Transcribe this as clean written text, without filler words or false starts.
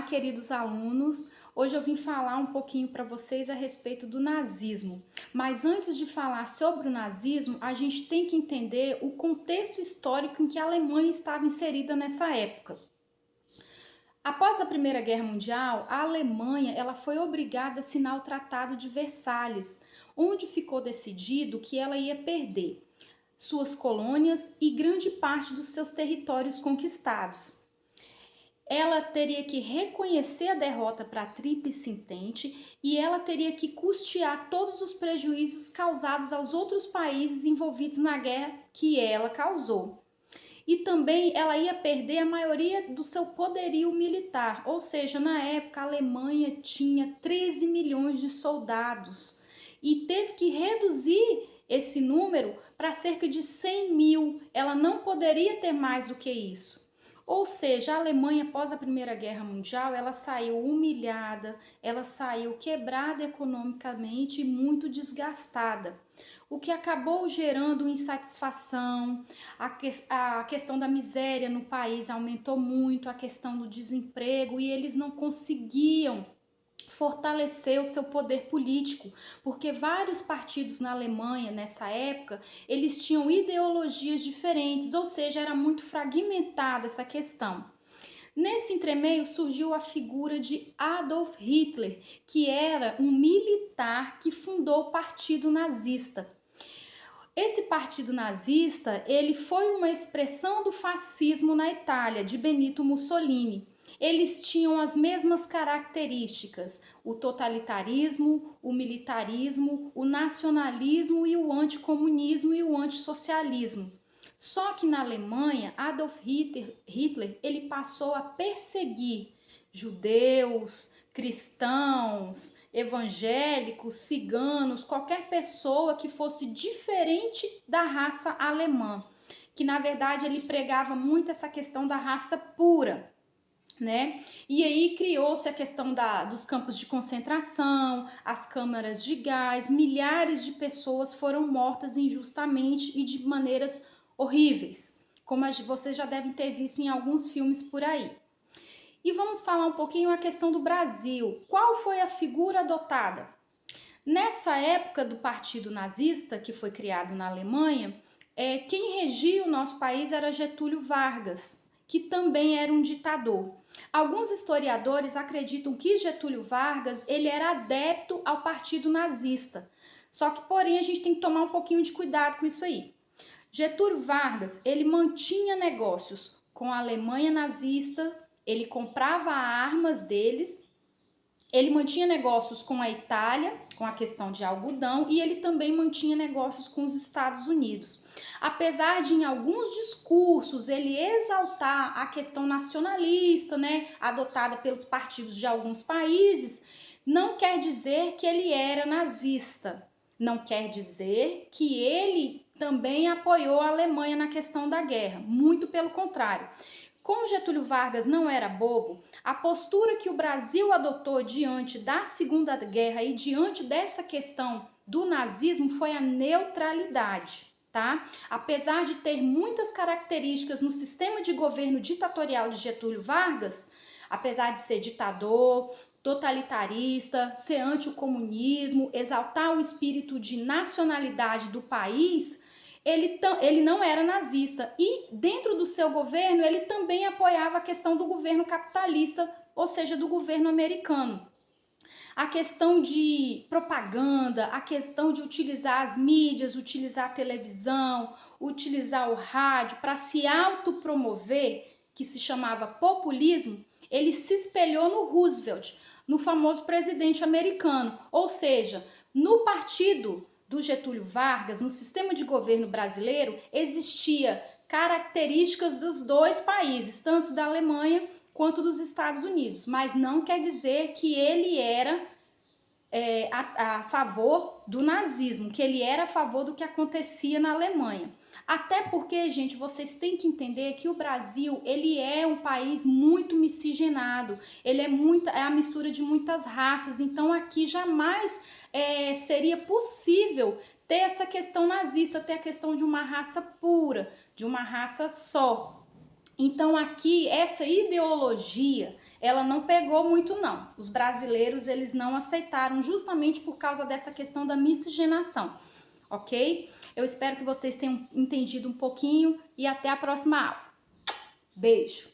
Olá, queridos alunos. Hoje eu vim falar um pouquinho para vocês a respeito do nazismo. Mas antes de falar sobre o nazismo, a gente tem que entender o contexto histórico em que a Alemanha estava inserida nessa época. Após a Primeira Guerra Mundial, a Alemanha foi obrigada a assinar o Tratado de Versalhes, onde ficou decidido que ela ia perder suas colônias e grande parte dos seus territórios conquistados. Ela teria que reconhecer a derrota para a Tríplice Entente e ela teria que custear todos os prejuízos causados aos outros países envolvidos na guerra que ela causou. E também ela ia perder a maioria do seu poderio militar, ou seja, na época a Alemanha tinha 13 milhões de soldados e teve que reduzir esse número para cerca de 100 mil. Ela não poderia ter mais do que isso. Ou seja, a Alemanha, após a Primeira Guerra Mundial, ela saiu humilhada, ela saiu quebrada economicamente e muito desgastada, o que acabou gerando insatisfação, a questão da miséria no país aumentou muito, a questão do desemprego, e eles não conseguiam fortalecer o seu poder político, porque vários partidos na Alemanha nessa época, eles tinham ideologias diferentes, ou seja, era muito fragmentada essa questão. Nesse entremeio surgiu a figura de Adolf Hitler, que era um militar que fundou o Partido Nazista. Esse partido nazista, ele foi uma expressão do fascismo na Itália, de Benito Mussolini. Eles tinham as mesmas características: o totalitarismo, o militarismo, o nacionalismo e o anticomunismo e o antissocialismo. Só que na Alemanha, Adolf Hitler ele passou a perseguir judeus, cristãos, evangélicos, ciganos, qualquer pessoa que fosse diferente da raça alemã, que na verdade ele pregava muito essa questão da raça pura, né? E aí criou-se a questão dos campos de concentração, as câmaras de gás, milhares de pessoas foram mortas injustamente e de maneiras horríveis, como vocês já devem ter visto em alguns filmes por aí. E vamos falar um pouquinho a questão do Brasil. Qual foi a figura adotada? Nessa época do Partido Nazista, que foi criado na Alemanha, quem regia o nosso país era Getúlio Vargas, que também era um ditador. Alguns historiadores acreditam que Getúlio Vargas ele era adepto ao Partido Nazista. Só que, porém, a gente tem que tomar um pouquinho de cuidado com isso aí. Getúlio Vargas, ele mantinha negócios com a Alemanha nazista, ele comprava armas deles, ele mantinha negócios com a Itália, com a questão de algodão, e ele também mantinha negócios com os Estados Unidos. Apesar de em alguns discursos ele exaltar a questão nacionalista, né, adotada pelos partidos de alguns países, não quer dizer que ele era nazista. Não quer dizer que ele também apoiou a Alemanha na questão da guerra, muito pelo contrário. Como Getúlio Vargas não era bobo, a postura que o Brasil adotou diante da Segunda Guerra e diante dessa questão do nazismo foi a neutralidade, tá? Apesar de ter muitas características no sistema de governo ditatorial de Getúlio Vargas, apesar de ser ditador, totalitarista, ser anti-comunismo, exaltar o espírito de nacionalidade do país, ele não era nazista e dentro do seu governo ele também apoiava a questão do governo capitalista, ou seja, do governo americano. A questão de propaganda, a questão de utilizar as mídias, utilizar a televisão, utilizar o rádio para se autopromover, que se chamava populismo, ele se espelhou no Roosevelt, no famoso presidente americano, ou seja, no partido do Getúlio Vargas, no sistema de governo brasileiro, existia características dos dois países, tanto da Alemanha quanto dos Estados Unidos, mas não quer dizer que ele era a favor do nazismo, que ele era a favor do que acontecia na Alemanha. Até porque, gente, vocês têm que entender que o Brasil, ele é um país muito miscigenado, ele é a mistura de muitas raças, então aqui jamais seria possível ter essa questão nazista, ter a questão de uma raça pura, de uma raça só. Então aqui, essa ideologia, ela não pegou muito não. Os brasileiros, eles não aceitaram justamente por causa dessa questão da miscigenação, ok? Eu espero que vocês tenham entendido um pouquinho e até a próxima aula. Beijo!